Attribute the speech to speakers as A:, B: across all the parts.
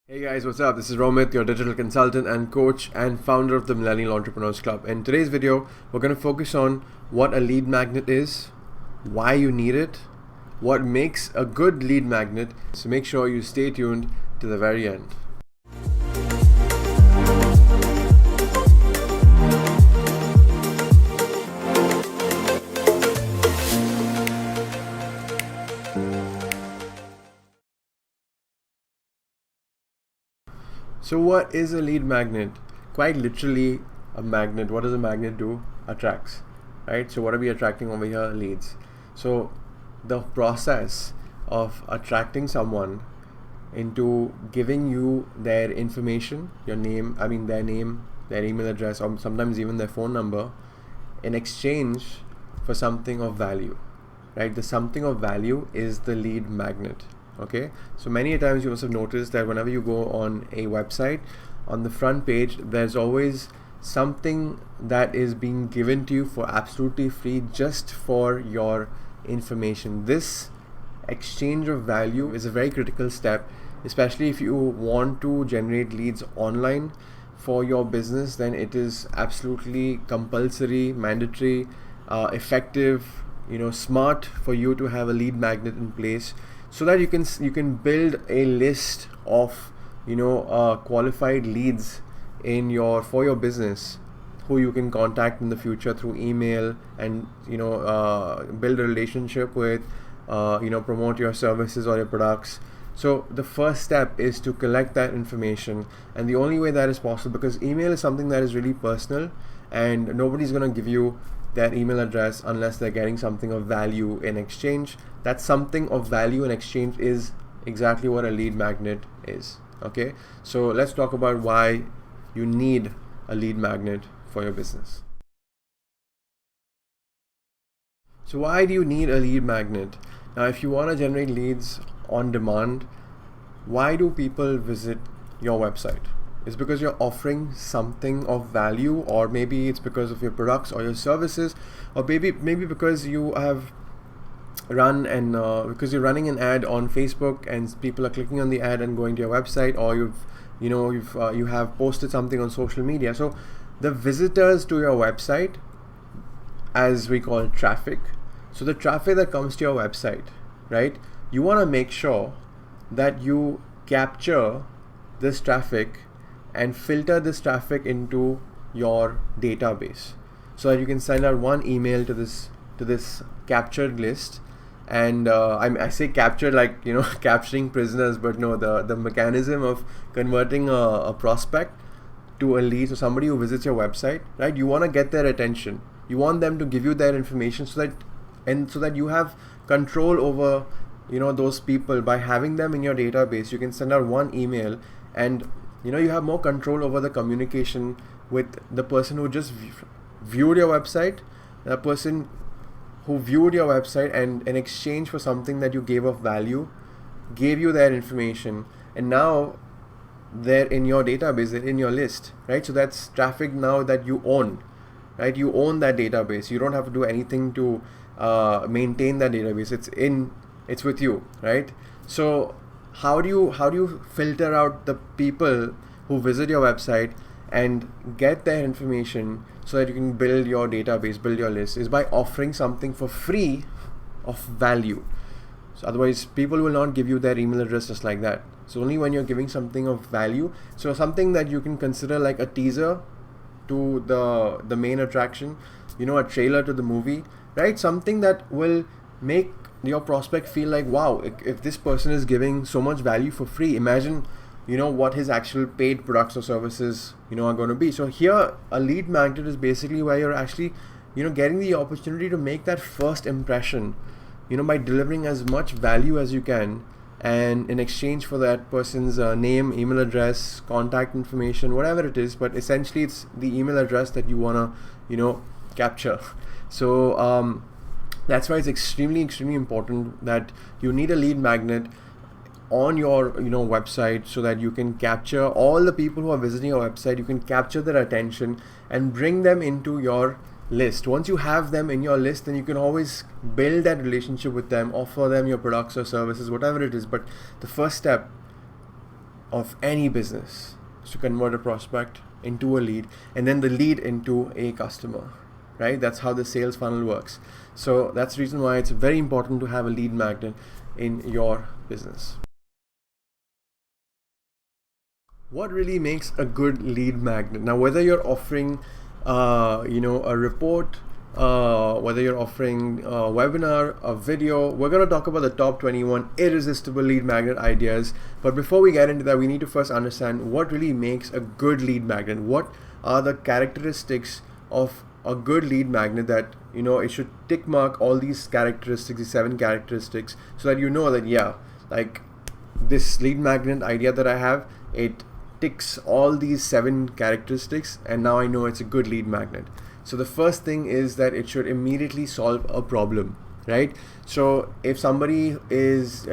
A: Hey guys, what's up? This is Romit, your digital consultant and coach and founder of the Millennial Entrepreneurs Club. In today's video, we're going to focus on what a lead magnet is, why you need it, what makes a good lead magnet. So make sure you stay tuned to the very end. So what is a lead magnet? Quite literally a magnet. What does a magnet do? Attracts, right? So what are we attracting over here? Leads. So the process of attracting someone into giving you their information, their name, their email address, or sometimes even their phone number in exchange for something of value, right? The something of value is the lead magnet. Okay, so many a times you must have noticed that whenever you go on a website, on the front page there's always something that is being given to you for absolutely free just for your information. This exchange of value is a very critical step, especially if you want to generate leads online for your business. Then it is absolutely compulsory, mandatory, effective, smart for you to have a lead magnet in place, so that you can build a list of qualified leads for your business, who you can contact in the future through email, and build a relationship with, promote your services or your products. So the first step is to collect that information, and the only way that is possible, because email is something that is really personal and nobody's going to give you their email address unless they're getting something of value in exchange. That something of value in exchange is exactly what a lead magnet is. Okay, so let's talk about why you need a lead magnet for your business. So why do you need a lead magnet? Now, if you want to generate leads on demand, why do people visit your website? It's because you're offering something of value, or maybe it's because of your products or your services, or maybe because you have because you're running an ad on Facebook and people are clicking on the ad and going to your website, or you have posted something on social media. So the visitors to your website, as we call traffic, so the traffic that comes to your website, right? You want to make sure that you capture this traffic and filter this traffic into your database, so that you can send out one email to this captured list. And I say captured like capturing prisoners, but no, the mechanism of converting a prospect to a lead, so somebody who visits your website, right? You want to get their attention. You want them to give you their information, so that you have control over those people. By having them in your database, you can send out one email, and you have more control over the communication with the person who just viewed your website, the person who viewed your website, and in exchange for something that you gave of value, gave you their information, and now they're in your database, they're in your list, right? So that's traffic now that you own, right? You own that database. You don't have to do anything to maintain that database. It's with you, right? So how do you filter out the people who visit your website and get their information, so that you can build your database, build your list? Is by offering something for free of value. So otherwise people will not give you their email address just like that. So only when you're giving something of value, so something that you can consider like a teaser to the main attraction, a trailer to the movie, right? Something that will make your prospect feel like, wow, if this person is giving so much value for free, imagine what his actual paid products or services are going to be. So here a lead magnet is basically where you're actually getting the opportunity to make that first impression, by delivering as much value as you can, and in exchange for that person's name, email address, contact information, whatever it is, but essentially it's the email address that you want to capture. So that's why it's extremely important that you need a lead magnet on your website, so that you can capture all the people who are visiting your website. You can capture their attention and bring them into your list. Once you have them in your list, then you can always build that relationship with them, offer them your products or services, whatever it is. But the first step of any business is to convert a prospect into a lead, and then the lead into a customer, right? That's how the sales funnel works. So that's the reason why it's very important to have a lead magnet in your business. What really makes a good lead magnet? Now, whether you're offering a report, whether you're offering a webinar, a video, we're going to talk about the top 21 irresistible lead magnet ideas. But before we get into that, we need to first understand what really makes a good lead magnet. What are the characteristics of a good lead magnet that, it should tick mark all these characteristics, these 7 characteristics, so that that, like this lead magnet idea that I have, it ticks all these 7 characteristics, and now I know it's a good lead magnet. So the first thing is that it should immediately solve a problem, right? So if somebody is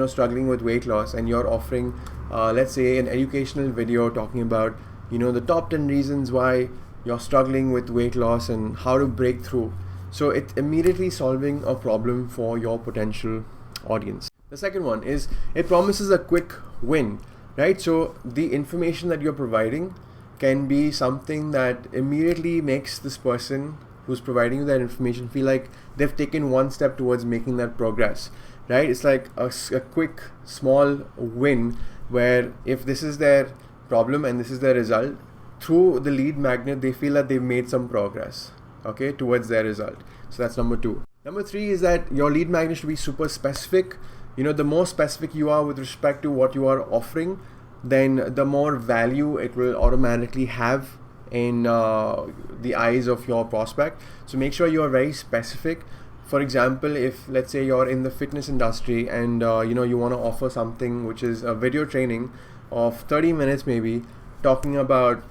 A: struggling with weight loss, and you're offering let's say an educational video talking about the top 10 reasons why you're struggling with weight loss and how to break through, so it's immediately solving a problem for your potential audience. The second one is it promises a quick win, right? So the information that you're providing can be something that immediately makes this person who's providing you that information feel like they've taken one step towards making that progress, right? It's like a quick small win, where if this is their problem and this is their result, through the lead magnet they feel that they've made some progress, okay, towards their result. So that's number 2. Number 3 is that your lead magnet should be super specific. The more specific you are with respect to what you are offering, then the more value it will automatically have in the eyes of your prospect. So make sure you are very specific. For example, if let's say you're in the fitness industry and you want to offer something which is a video training of 30 minutes maybe, talking about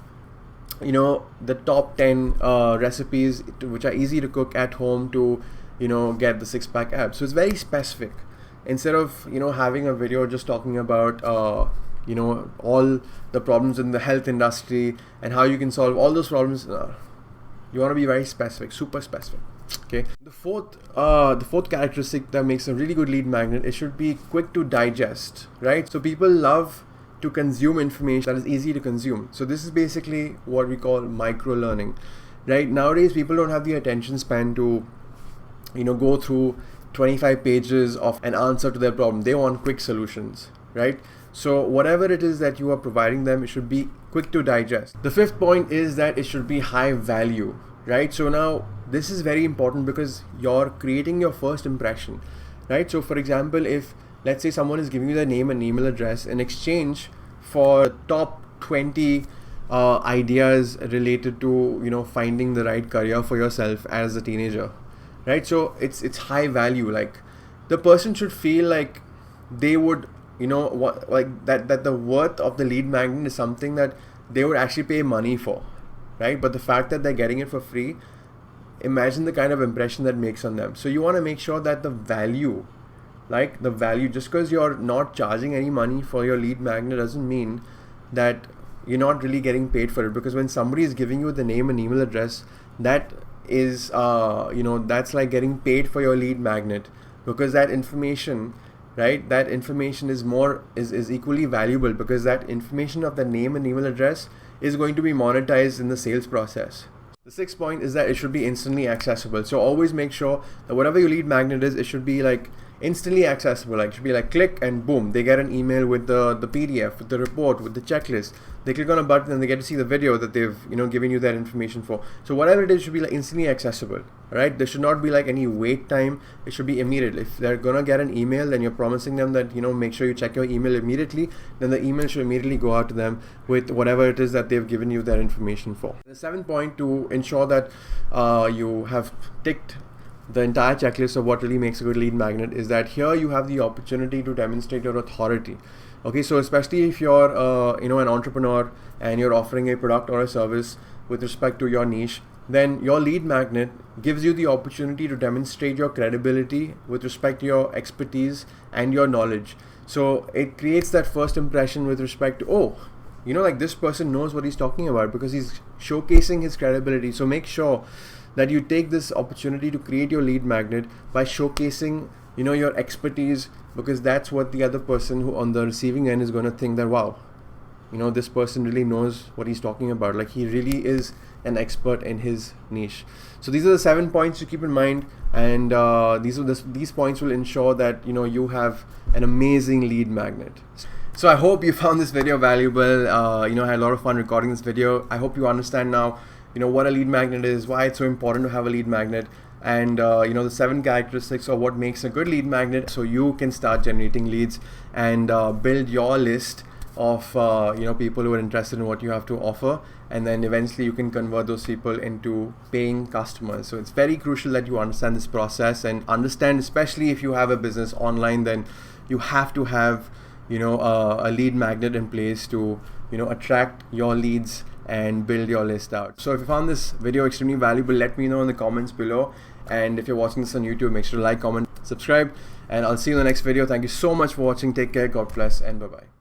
A: the top 10 recipes which are easy to cook at home to get the 6-pack abs. So it's very specific, instead of having a video just talking about all the problems in the health industry and how you can solve all those problems. You want to be very specific, super specific. Okay. The fourth characteristic that makes a really good lead magnet, it should be quick to digest, right? So people love to consume information that is easy to consume. So this is basically what we call micro learning, right? Nowadays people don't have the attention span to go through 25 pages of an answer to their problem. They want quick solutions, right? So whatever it is that you are providing them, it should be quick to digest. The 5th point is that it should be high value, right? So now this is very important because you're creating your first impression, right? So for example, if let's say someone is giving you their name and email address in exchange for top 20 ideas related to finding the right career for yourself as a teenager, right? So it's high value. Like the person should feel like they would that the worth of the lead magnet is something that they would actually pay money for, right? But the fact that they're getting it for free, imagine the kind of impression that makes on them. So you want to make sure that the value, just because you're not charging any money for your lead magnet doesn't mean that you're not really getting paid for it. Because when somebody is giving you the name and email address, that is that's like getting paid for your lead magnet, because that information, right, that information is equally valuable, because that information of the name and email address is going to be monetized in the sales process. The 6th point is that it should be instantly accessible. So always make sure that whatever your lead magnet is, it should be like instantly accessible. Like it should be like click and boom, they get an email with the PDF, with the report, with the checklist. They click on a button and they get to see the video that they've given you that information for. So whatever it is should be like instantly accessible. Right? There should not be like any wait time. It should be immediate. If they're gonna get an email, then you're promising them that make sure you check your email immediately. Then the email should immediately go out to them with whatever it is that they've given you that information for. The 7th point, to ensure that you have ticked the entire checklist of what really makes a good lead magnet, is that here you have the opportunity to demonstrate your authority. Okay, so especially if you're an entrepreneur and you're offering a product or a service with respect to your niche, then your lead magnet gives you the opportunity to demonstrate your credibility with respect to your expertise and your knowledge. So it creates that first impression with respect to, this person knows what he's talking about, because he's showcasing his credibility. So make sure that you take this opportunity to create your lead magnet by showcasing your expertise, because that's what the other person who on the receiving end is going to think that, wow, this person really knows what he's talking about. Like, he really is an expert in his niche. So these are the 7 points to keep in mind, and these points will ensure that you have an amazing lead magnet. So I hope you found this video valuable. I had a lot of fun recording this video. I hope you understand now what a lead magnet is, why it's so important to have a lead magnet, and the 7 characteristics of what makes a good lead magnet, so you can start generating leads and build your list of people who are interested in what you have to offer, and then eventually you can convert those people into paying customers. So it's very crucial that you understand this process, and understand, especially if you have a business online, then you have to have a lead magnet in place to attract your leads and build your list out. So if you found this video extremely valuable, let me know in the comments below. And if you're watching this on YouTube, make sure to like, comment, subscribe, and I'll see you in the next video. Thank you so much for watching. Take care, God bless, and bye-bye.